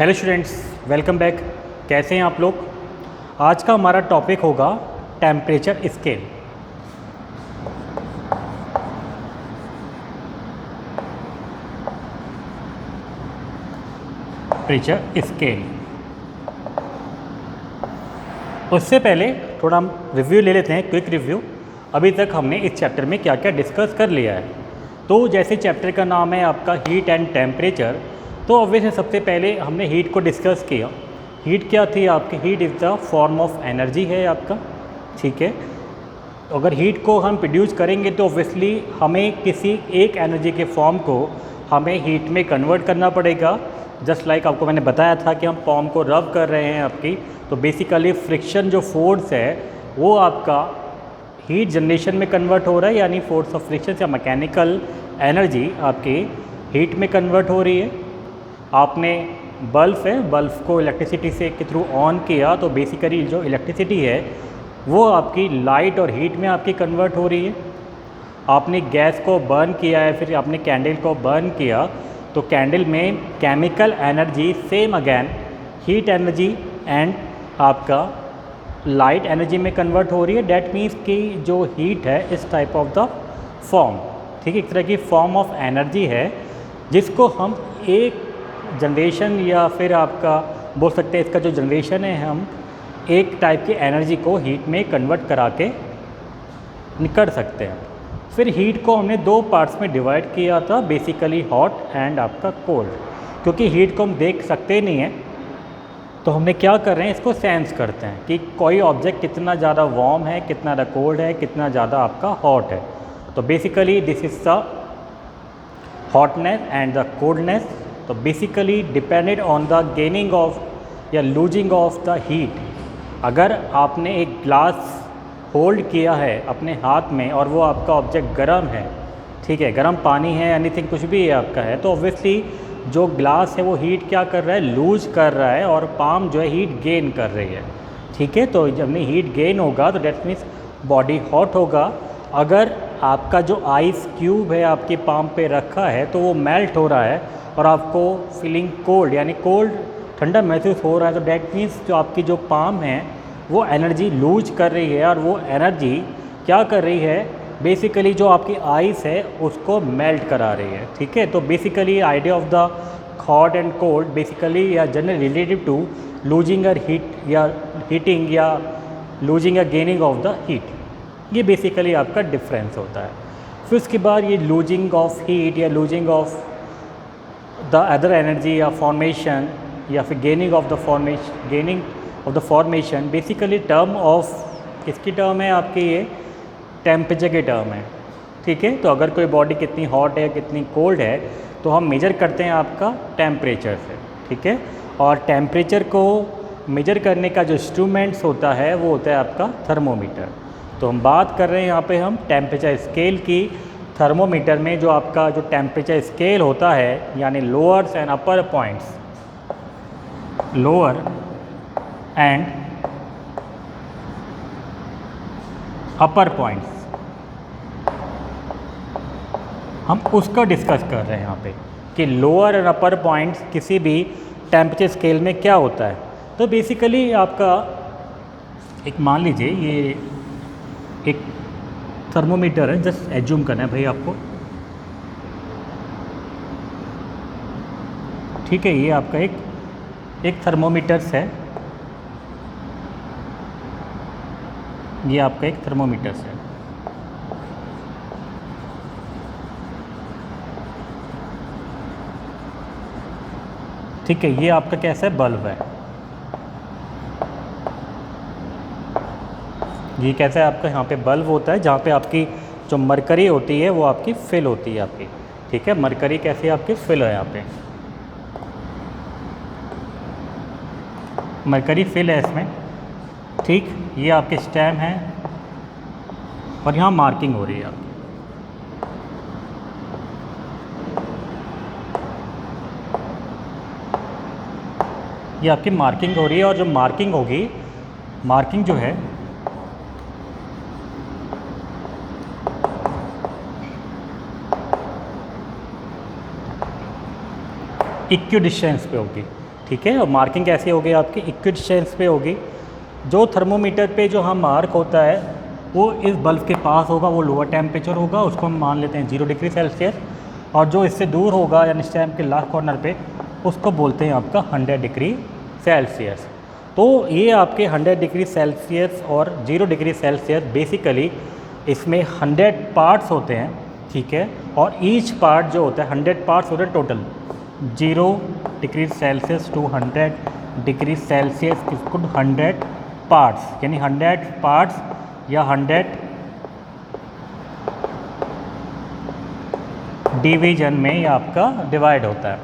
Hello students, welcome back. कैसे हैं आप लोग। आज का हमारा टॉपिक होगा टेम्परेचर स्केल। Temperature scale. उससे पहले थोड़ा हम रिव्यू ले लेते हैं, क्विक रिव्यू। अभी तक हमने इस चैप्टर में क्या क्या डिस्कस कर लिया है। तो जैसे चैप्टर का नाम है आपका हीट एंड टेम्परेचर, तो ऑब्वियसली सबसे पहले हमने हीट को डिस्कस किया। हीट क्या थी आपकी? Heat is the form of energy है आपका, ठीक है। अगर हीट को हम प्रोड्यूस करेंगे तो ऑब्वियसली हमें किसी एक एनर्जी के फॉर्म को हमें हीट में कन्वर्ट करना पड़ेगा। जस्ट लाइक आपको मैंने बताया था कि हम फॉर्म को रब कर रहे हैं आपकी, तो बेसिकली फ्रिक्शन जो फोर्स है वो आपका हीट जनरेशन में कन्वर्ट हो रहा है, यानी फोर्स ऑफ फ्रिक्शन या मैकेनिकल एनर्जी आपकी हीट में कन्वर्ट हो रही है। आपने बल्ब है, बल्ब को इलेक्ट्रिसिटी से के थ्रू ऑन किया तो बेसिकली जो इलेक्ट्रिसिटी है वो आपकी लाइट और हीट में आपकी कन्वर्ट हो रही है। आपने गैस को बर्न किया है, फिर आपने कैंडल को बर्न किया तो कैंडल में chemical energy same again heat energy and आपका लाइट एनर्जी में कन्वर्ट हो रही है। डैट मीन्स कि जो हीट है इस टाइप ऑफ द फॉर्म, ठीक है, एक तरह की फॉर्म ऑफ एनर्जी है जिसको हम एक जनरेशन या फिर आपका बोल सकते हैं इसका जो जनरेशन है हम एक टाइप की एनर्जी को हीट में कन्वर्ट करा के कर सकते हैं। फिर हीट को हमने दो पार्ट्स में डिवाइड किया था, बेसिकली हॉट एंड आपका कोल्ड। क्योंकि हीट को हम देख सकते नहीं हैं तो हमने क्या कर रहे हैं, इसको सेंस करते हैं कि कोई ऑब्जेक्ट कितना ज़्यादा वार्म है, कितना ज़्यादा कोल्ड है, कितना ज़्यादा आपका हॉट है। तो basically this is the hotness and the coldness. तो basically depended on the gaining of या लूजिंग ऑफ द हीट। अगर आपने एक ग्लास होल्ड किया है अपने हाथ में और वो आपका ऑब्जेक्ट गर्म है, ठीक है, गर्म पानी है, एनीथिंग कुछ भी है आपका है, तो ऑब्वियसली जो ग्लास है वो हीट क्या कर रहा है, लूज कर रहा है, और पाम जो है हीट गेन कर रही है, ठीक है। तो जब हीट गेन होगा तो डेट मीन्स बॉडी हॉट होगा। अगर आपका जो आइस क्यूब है आपकी पाम पे रखा है तो वो मेल्ट हो रहा है और आपको फीलिंग कोल्ड यानी कोल्ड ठंडा महसूस हो रहा है, तो डेट मीन्स जो आपकी जो पाम है वो एनर्जी लूज कर रही है और वो एनर्जी क्या कर रही है, बेसिकली जो आपकी आइस है उसको मेल्ट करा रही है, ठीक है। तो basically idea of the hot and cold basically या जनरल रिलेटिव टू लूजिंग और हीट या हीटिंग या लूजिंग या गेनिंग ऑफ द हीट, ये बेसिकली आपका डिफरेंस होता है। फिर उसके बाद ये लूजिंग ऑफ हीट या losing of the other energy या फॉर्मेशन या फिर gaining of the formation basically term of किसकी टर्म है आपकी, ये टेम्परेचर की टर्म है, ठीक है। तो अगर कोई बॉडी कितनी हॉट है कितनी कोल्ड है तो हम मेजर करते हैं आपका टेम्परेचर से, ठीक है। और टेम्परेचर को मेजर करने का जो इंस्ट्रूमेंट्स होता है वो होता है आपका थर्मोमीटर। तो हम बात कर रहे हैं यहाँ पे हम टेम्परेचर स्केल की। थर्मोमीटर में जो आपका जो टेम्परेचर स्केल होता है यानी lowers and upper points, lower and upper points, हम उसका डिस्कस कर रहे हैं यहाँ पे कि लोअर एंड अपर पॉइंट्स किसी भी टेम्परेचर स्केल में क्या होता है। तो बेसिकली आपका एक मान लीजिए ये एक थर्मोमीटर है, जस्ट एज्यूम करना है भाई आपको, ठीक है। ये आपका एक थर्मोमीटर्स है, ये आपका एक थर्मोमीटर्स है, ठीक है। ये आपका कैसा है, बल्ब है। ये कैसा है आपका, यहाँ पे बल्ब होता है जहाँ पे आपकी जो मरकरी होती है वो आपकी फिल होती है आपकी, ठीक है। मरकरी कैसी है आपकी, फिल है यहाँ पे, मरकरी फिल है इसमें, ठीक। ये आपके स्टैम है और यहाँ मार्किंग हो रही है आपकी, ये आपकी मार्किंग हो रही है। और जो मार्किंग होगी, मार्किंग जो है इक्विडिस्टेंस पे होगी, ठीक है। और मार्किंग कैसे होगी आपकी इक्वि डिस्टेंस पे होगी। जो थर्मोमीटर पे जो हम मार्क होता है वो इस बल्ब के पास होगा, वो लोअर टेम्परेचर होगा, उसको हम मान लेते हैं 0 डिग्री सेल्सियस। और जो इससे दूर होगा यानी स्टैम्प के लास्ट कॉर्नर पे, उसको बोलते हैं आपका 100 डिग्री सेल्सियस। तो ये आपके 100 डिग्री सेल्सियस और 0 डिग्री सेल्सियस बेसिकली इसमें 100 पार्ट्स होते हैं, ठीक है। और ईच पार्ट जो होता है 100 पार्ट्स होते हैं total. 0 degree Celsius to 100 degree Celsius इसको 100 पार्ट्स यानी 100 पार्ट्स या 100 डिवीजन में ये आपका डिवाइड होता है।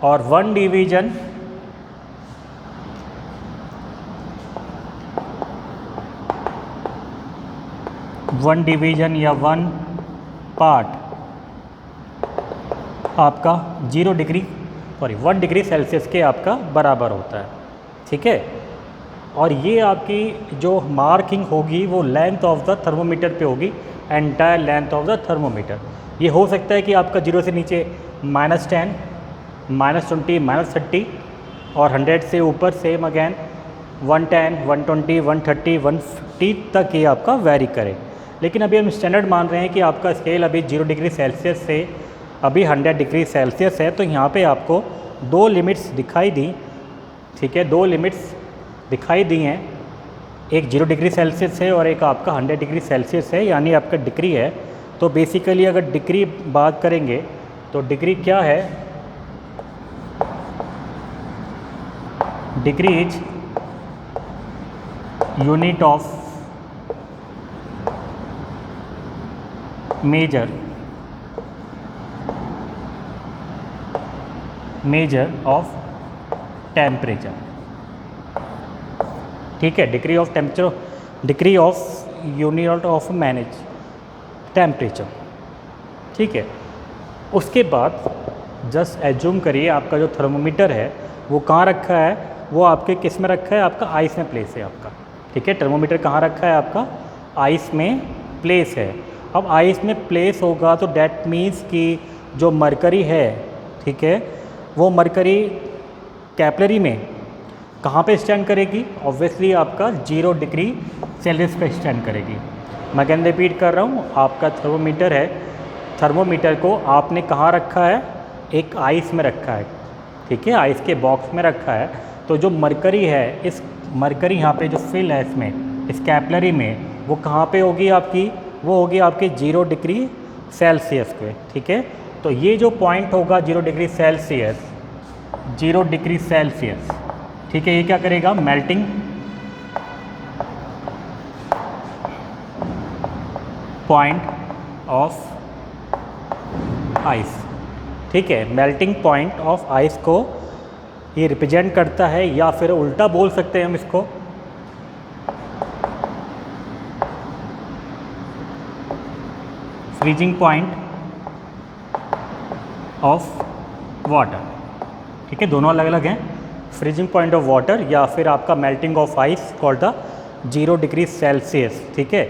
और 1 डिवीजन या 1 पार्ट आपका 1 डिग्री सेल्सियस के आपका बराबर होता है, ठीक है। और ये आपकी जो मार्किंग होगी वो लेंथ ऑफ द थर्मोमीटर पे होगी, entire length of the thermometer. ये हो सकता है कि आपका 0 से नीचे -10, -20, -30 और 100 से ऊपर सेम अगेन 110, 120, 130, 150 तक ये आपका वेरी करे। लेकिन अभी हम स्टैंडर्ड मान रहे हैं कि आपका स्केल अभी 0 डिग्री सेल्सियस से अभी 100 डिग्री सेल्सियस है। तो यहाँ पे आपको 2 लिमिट्स दिखाई दी, ठीक है। 2 लिमिट्स दिखाई दी हैं, एक 0 डिग्री सेल्सियस है और एक आपका 100 डिग्री सेल्सियस है, यानी आपका डिग्री है। तो बेसिकली अगर डिग्री बात करेंगे तो डिग्री क्या है, degree is unit of measure of temperature, ठीक है। Degree of temperature, degree of unit of manage temperature, ठीक है। उसके बाद जस्ट एज्यूम करिए आपका जो थर्मोमीटर है वो कहाँ रखा है, वो आपके किस में रखा है, आपका आइस में प्लेस है आपका, ठीक है। थर्मोमीटर कहाँ रखा है आपका, आइस में प्लेस है। अब आइस में प्लेस होगा तो डैट मीन्स कि जो मरकरी है, ठीक है, वो मरकरी कैपिलरी में कहाँ पे स्टैंड करेगी, ऑब्वियसली आपका 0 डिग्री सेल्सियस पे स्टैंड करेगी। मैं अगेन रिपीट कर रहा हूँ, आपका थर्मोमीटर है, थर्मोमीटर को आपने कहाँ रखा है, एक आइस में रखा है, ठीक है, आइस के बॉक्स में रखा है। तो जो मरकरी है, इस मरकरी यहाँ पे जो फिल है इसमें, इस कैपिलरी में, वो कहाँ पे होगी आपकी, वो होगी आपकी 0 डिग्री सेल्सियस पे, ठीक है। तो ये जो पॉइंट होगा 0 डिग्री सेल्सियस, 0 डिग्री सेल्सियस, ठीक है, ये क्या करेगा, मेल्टिंग पॉइंट ऑफ आइस, ठीक है। मेल्टिंग पॉइंट ऑफ आइस को ये रिप्रेजेंट करता है, या फिर उल्टा बोल सकते हैं हम इसको, फ्रीजिंग पॉइंट ऑफ वाटर, ठीक है। दोनों अलग अलग हैं, फ्रीजिंग पॉइंट ऑफ वाटर या फिर आपका melting of ice called the 0 degree Celsius, ठीक है।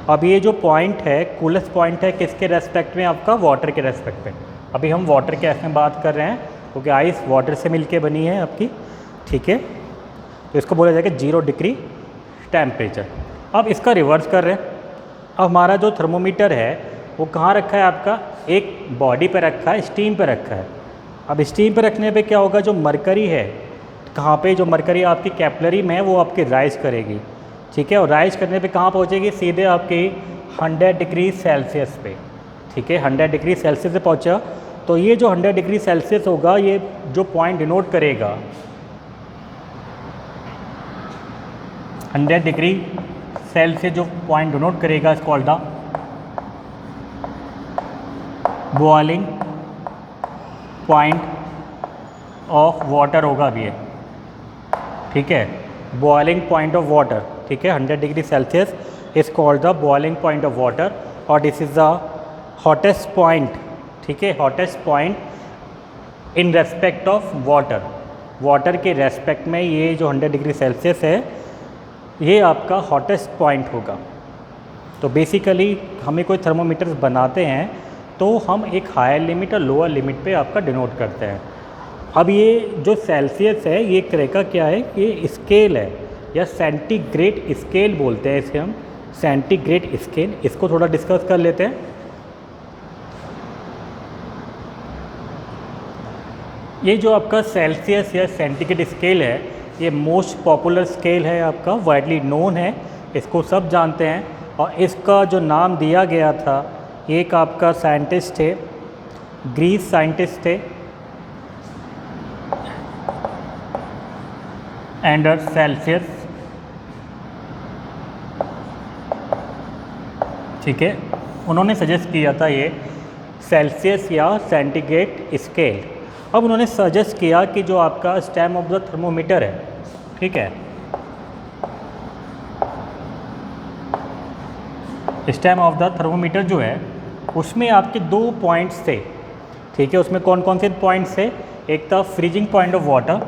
अब ये जो पॉइंट है, कूलेस्ट पॉइंट है किसके रेस्पेक्ट में, आपका वाटर के रेस्पेक्ट में। अभी हम वाटर के में बात कर रहे हैं क्योंकि आइस वाटर से मिलके बनी है आपकी, ठीक है। तो इसको बोला जाएगा 0 डिग्री टेम्परेचर। अब इसका रिवर्स कर रहे हैं, अब हमारा जो थर्मोमीटर है वो कहाँ रखा है आपका, एक बॉडी पे रखा है, स्टीम पे रखा है। अब स्टीम पे रखने पे क्या होगा, जो मरकरी है, कहाँ पे, जो मरकरी आपकी कैपिलरी में है वो आपकी राइज करेगी, ठीक है। और राइज करने पे कहाँ पहुँचेगी, सीधे आपकी 100 डिग्री सेल्सियस पे, ठीक है। 100 डिग्री सेल्सियस से पहुँचा, तो ये जो 100 डिग्री सेल्सियस होगा, ये जो पॉइंट डिनोट करेगा 100 डिग्री सेल्सियस, जो पॉइंट डिनोट करेगा इस called the boiling point of water होगा अभी ये, ठीक है। बॉइलिंग पॉइंट ऑफ वाटर, ठीक है, 100 degree Celsius is called the boiling point of water. और this is the hottest point, ठीक है, hottest point in respect of water, water के रेस्पेक्ट में ये जो 100 डिग्री सेल्सियस है ये आपका हॉटेस्ट पॉइंट होगा। तो बेसिकली हमें कोई थर्मोमीटर्स बनाते हैं तो हम एक हायर लिमिट और लोअर लिमिट पे आपका डिनोट करते हैं। अब ये जो सेल्सियस है ये एक तरह का क्या है, ये स्केल है या सेंटीग्रेड स्केल बोलते हैं इसे हम, सेंटीग्रेड स्केल। इसको थोड़ा डिस्कस कर लेते हैं। ये जो आपका सेल्सियस या सेंटीग्रेड स्केल है ये मोस्ट पॉपुलर स्केल है आपका, वाइडली नोन है, इसको सब जानते हैं। और इसका जो नाम दिया गया था, एक आपका साइंटिस्ट थे, ग्रीस साइंटिस्ट थे, एंडर सेल्सियस, ठीक है। उन्होंने सजेस्ट किया था ये सेल्सियस या सेंटीग्रेड स्केल। अब उन्होंने सजेस्ट किया कि जो आपका स्टेम ऑफ द थर्मोमीटर है, ठीक है, स्टेम ऑफ द थर्मोमीटर जो है उसमें आपके 2 पॉइंट्स थे, ठीक है। उसमें कौन कौन से पॉइंट्स थे, एक था फ्रीजिंग पॉइंट ऑफ वाटर,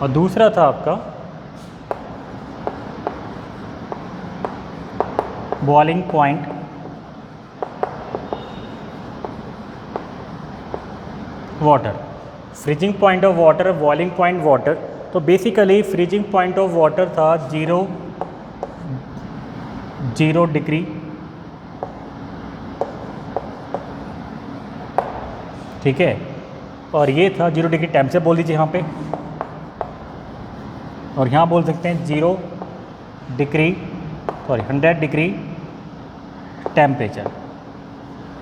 और दूसरा था आपका boiling point water. Freezing point of water, boiling point water. तो basically freezing point of water था 0 डिग्री, ठीक है, और ये था 0 डिग्री टेम्परेचर बोल दीजिए यहाँ पे, और यहाँ बोल सकते हैं 0 डिग्री, सॉरी 100 डिग्री टेम्परेचर।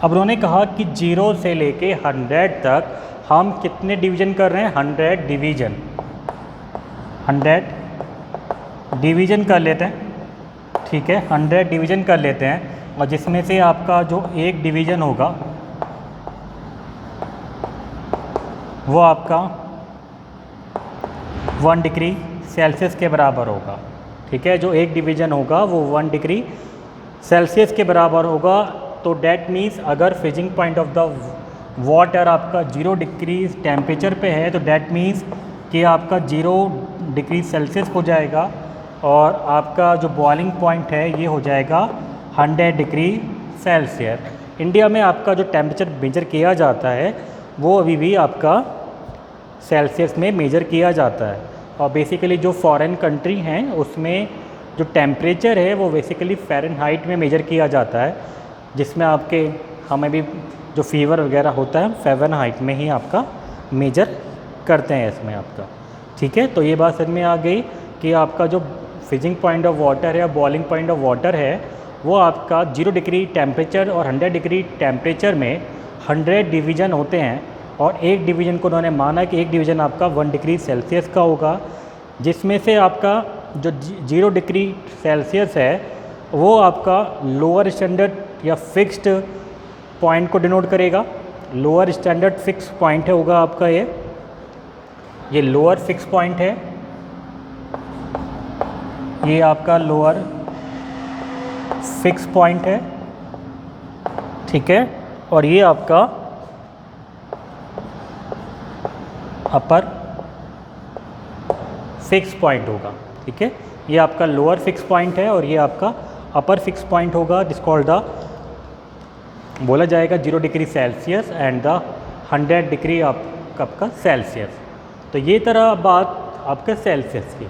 अब उन्होंने कहा कि 0 से लेके 100 तक हम कितने डिवीज़न कर रहे हैं, 100 डिवीज़न, 100 डिवीज़न कर लेते हैं, ठीक है, 100 डिवीज़न कर लेते हैं। और जिसमें से आपका जो एक डिवीज़न होगा वो आपका 1 डिग्री सेल्सियस के बराबर होगा, ठीक है। जो एक डिवीज़न होगा वो 1 डिग्री सेल्सियस के बराबर होगा। तो डैट मीन्स अगर freezing point of the water आपका 0 डिग्री टेम्परेचर पे है तो डैट मीन्स कि आपका 0 डिग्री सेल्सियस हो जाएगा, और आपका जो बॉइलिंग पॉइंट है ये हो जाएगा 100 डिग्री सेल्सियस। इंडिया में आपका जो टेम्परेचर मेजर किया जाता है वो अभी भी आपका सेल्सियस में मेजर किया जाता है। और बेसिकली जो फॉरेन कंट्री हैं उसमें जो टेम्परेचर है वो बेसिकली फ़ारेनहाइट में मेजर किया जाता है, जिसमें आपके हमें भी जो फीवर वगैरह होता है फ़ारेनहाइट में ही आपका मेजर करते हैं इसमें आपका, ठीक है। तो ये बात समझ में आ गई कि आपका जो फ्रीजिंग पॉइंट ऑफ वाटर है या बॉइलिंग पॉइंट ऑफ वाटर है वो आपका 0 डिग्री टेम्परेचर और 100 डिग्री टेम्परेचर में 100 डिवीज़न होते हैं। और एक डिवीज़न को उन्होंने माना कि एक डिवीज़न आपका 1 डिग्री सेल्सियस का होगा, जिसमें से आपका जो 0 डिग्री सेल्सियस है वो आपका लोअर स्टैंडर्ड या फिक्स्ड पॉइंट को डिनोट करेगा। लोअर स्टैंडर्ड फिक्स पॉइंट है होगा आपका ये लोअर फिक्स पॉइंट है, ये आपका लोअर फिक्स पॉइंट है, ठीक है। और ये आपका अपर फिक्स पॉइंट होगा, ठीक है। ये आपका लोअर फिक्स पॉइंट है और ये आपका अपर फिक्स पॉइंट होगा, जिस कॉल्ड द बोला जाएगा 0 degree Celsius and the 100 degree आपका सेल्सियस। तो ये तरह बात आपका सेल्सियस की।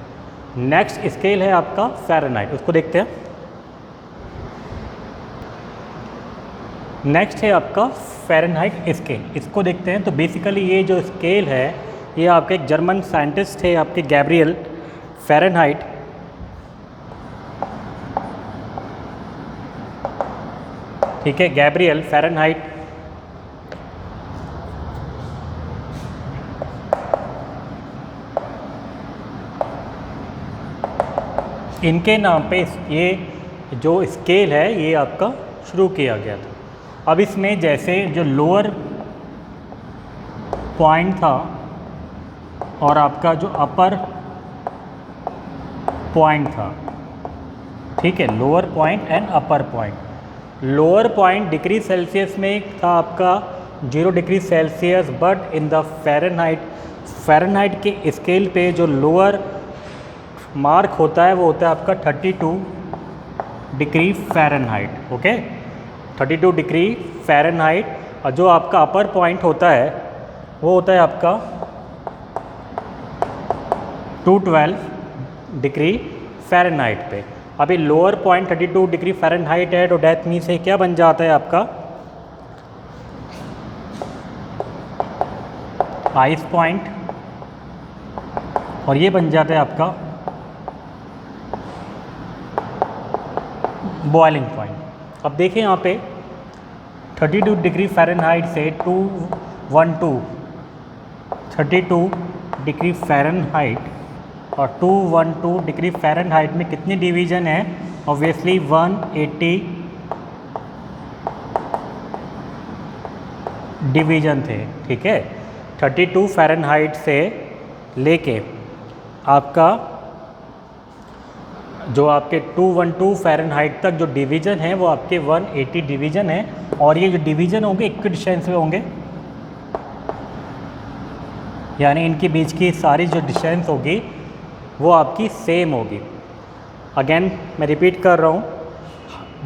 नेक्स्ट स्केल है आपका फ़ारेनहाइट, उसको देखते हैं। नेक्स्ट है आपका फ़ारेनहाइट स्केल, इसको देखते हैं। तो बेसिकली ये जो स्केल है ये आपके एक जर्मन साइंटिस्ट थे आपके गैब्रियल फ़ारेनहाइट, ठीक है, गैब्रियल फ़ारेनहाइट। इनके नाम पे ये जो स्केल है ये आपका शुरू किया गया था। अब इसमें जैसे जो लोअर पॉइंट था और आपका जो अपर पॉइंट था, ठीक है, lower point and upper point. Lower point degree Celsius में था आपका 0 degree Celsius, but in the Fahrenheit के स्केल पे जो लोअर मार्क होता है वो होता है आपका 32 degree Fahrenheit. Okay, 32 degree Fahrenheit. और जो आपका अपर पॉइंट होता है वो होता है आपका 212 डिग्री फ़ारेनहाइट पे। अभी लोअर पॉइंट 32 डिग्री फ़ारेनहाइट है, तो डेट मीन्स से क्या बन जाता है आपका आइस पॉइंट, और ये बन जाता है आपका बॉइलिंग पॉइंट। अब देखिए यहाँ पे 32 डिग्री फ़ारेनहाइट से 32 डिग्री फ़ारेनहाइट और 212 डिग्री फ़ारेनहाइट में कितनी डिवीज़न है? ऑब्वियसली 180 डिवीज़न थे। ठीक है, 32 फ़ारेनहाइट से लेके आपका जो आपके 212 फ़ारेनहाइट तक जो डिवीज़न है वो आपके 180 डिवीज़न है। और ये जो डिवीज़न होंगे इक्वल डिस्टेंस में होंगे, यानी इनके बीच की सारी जो डिस्टेंस होगी वो आपकी सेम होगी। अगेन मैं रिपीट कर रहा हूँ,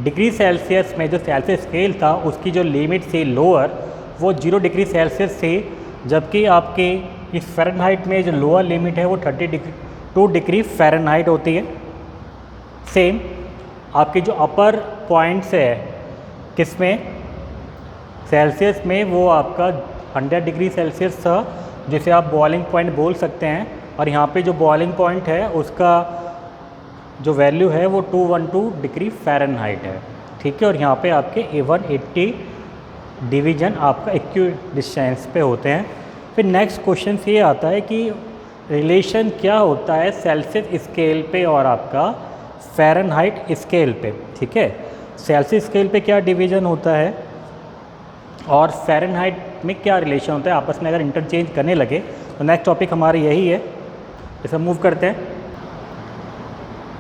डिग्री सेल्सियस में जो सेल्सियस स्केल था उसकी जो लिमिट थी लोअर वो 0 डिग्री सेल्सियस थी, जबकि आपके इस फ़ारेनहाइट में जो लोअर लिमिट है वो 2 डिग्री फ़ारेनहाइट होती है। सेम आपके जो अपर पॉइंट्स है किसमें सेल्सियस में, वो आपका 100 डिग्री सेल्सियस था जिसे आप बॉइलिंग पॉइंट बोल सकते हैं। और यहाँ पे जो बॉइलिंग पॉइंट है उसका जो वैल्यू है वो 212 डिग्री फ़ारेनहाइट है। ठीक है, और यहाँ पे आपके 180 डिवीज़न आपका इक्वल डिस्टेंस पे होते हैं। फिर नेक्स्ट क्वेश्चन ये आता है कि रिलेशन क्या होता है सेल्सियस स्केल पे और आपका फ़ारेनहाइट स्केल पे। ठीक है, सेल्सियस स्केल पे क्या डिवीज़न होता है और फ़ारेनहाइट में क्या रिलेशन होता है, आपस में अगर इंटरचेंज करने लगे तो नेक्स्ट टॉपिक हमारा यही है। इसे मूव करते हैं,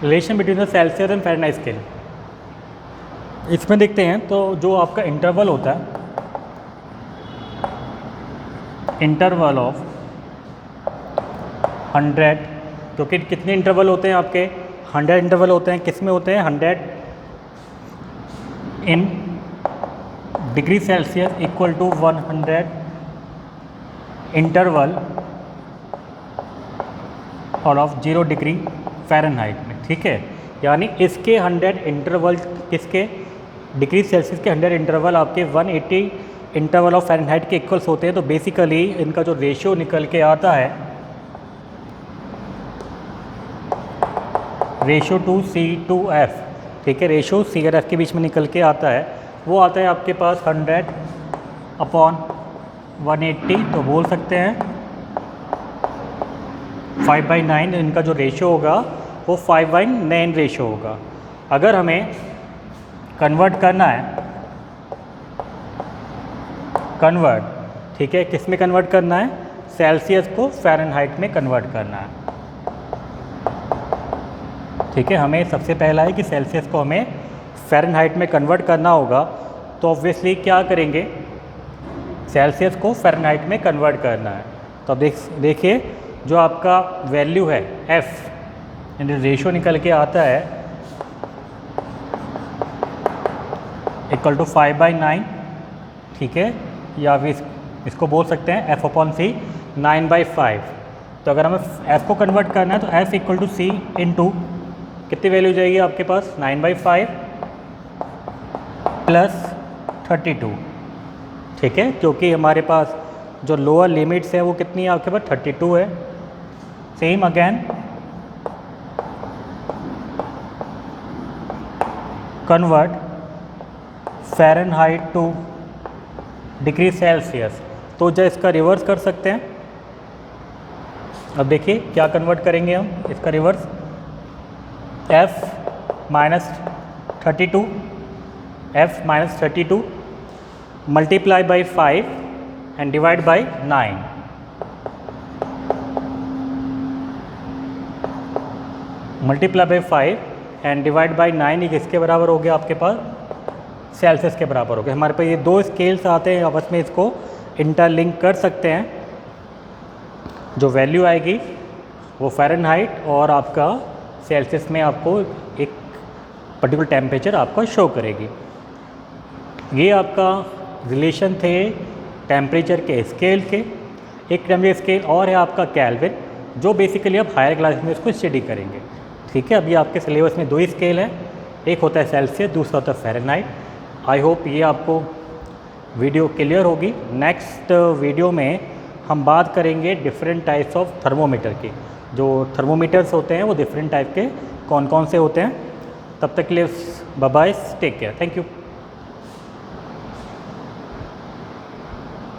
relation between the Celsius and Fahrenheit scale. इसमें देखते हैं तो जो आपका इंटरवल होता है, इंटरवल ऑफ 100, क्योंकि कितने इंटरवल होते हैं आपके 100 इंटरवल होते हैं। किस में होते हैं 100 in degree Celsius equal to 100 interval और ऑफ 0 डिग्री फ़ारेनहाइट में। ठीक है, यानी इसके 100 इंटरवल, किसके डिग्री सेल्सियस के 100 इंटरवल आपके 180 इंटरवल ऑफ फ़ारेनहाइट के इक्वल्स होते हैं। तो बेसिकली इनका जो रेशियो निकल के आता है रेशियो टू C/F। ठीक है, रेशियो C और F के बीच में निकल के आता है, वो आता है आपके पास 100/180। तो बोल सकते हैं 5/9 इनका जो रेशियो होगा वो 5/9 रेशियो होगा। अगर हमें कन्वर्ट करना है, ठीक है, किस में कन्वर्ट करना है? सेल्सियस को फ़ारेनहाइट में कन्वर्ट करना है। ठीक है, हमें सबसे पहला है कि सेल्सियस को हमें फ़ारेनहाइट में कन्वर्ट करना होगा। तो ऑब्वियसली क्या करेंगे, सेल्सियस को फ़ारेनहाइट में कन्वर्ट करना है। तो अब देखिए जो आपका वैल्यू है F, यानी रेशियो निकल के आता है इक्वल टू 5/9। ठीक है, या फिर इसको बोल सकते हैं F/C 9/5। तो अगर हमें F को कन्वर्ट करना है तो F equal to C into कितनी वैल्यू जाएगी आपके पास 9/5 प्लस 32। ठीक है, क्योंकि हमारे पास जो लोअर लिमिट्स है वो कितनी है आपके पास 32 है। Same again convert Fahrenheit two degree Celsius, तो जो इसका रिवर्स कर सकते हैं। अब देखिए क्या कन्वर्ट करेंगे हम इसका reverse, F minus 32 multiply by 5 and divide by 9। Multiply by 5 and divide by 9 ये किसके बराबर हो गया आपके पास? सेल्सियस के बराबर हो गया। हमारे पास ये दो स्केल्स आते हैं, आपस में इसको इंटरलिंक कर सकते हैं। जो वैल्यू आएगी वो फ़ारेनहाइट और आपका सेल्सियस में आपको एक पर्टिकुलर टेम्परेचर आपका शो करेगी। ये आपका रिलेशन थे टेम्परेचर के स्केल के। एक टेम्परेचर स्केल और है आपका केल्विन, जो बेसिकली आप हायर क्लास में उसको स्टडी करेंगे। ठीक है, अभी आपके सिलेबस में 2 स्केल है, एक होता है सेल्सियस, दूसरा होता है फ़ारेनहाइट। आई होप ये आपको वीडियो क्लियर होगी। नेक्स्ट वीडियो में हम बात करेंगे डिफरेंट टाइप्स ऑफ थर्मोमीटर की। जो थर्मोमीटर्स होते हैं वो डिफरेंट टाइप के कौन कौन से होते हैं। तब तक के लिए bye bye, take care, thank you.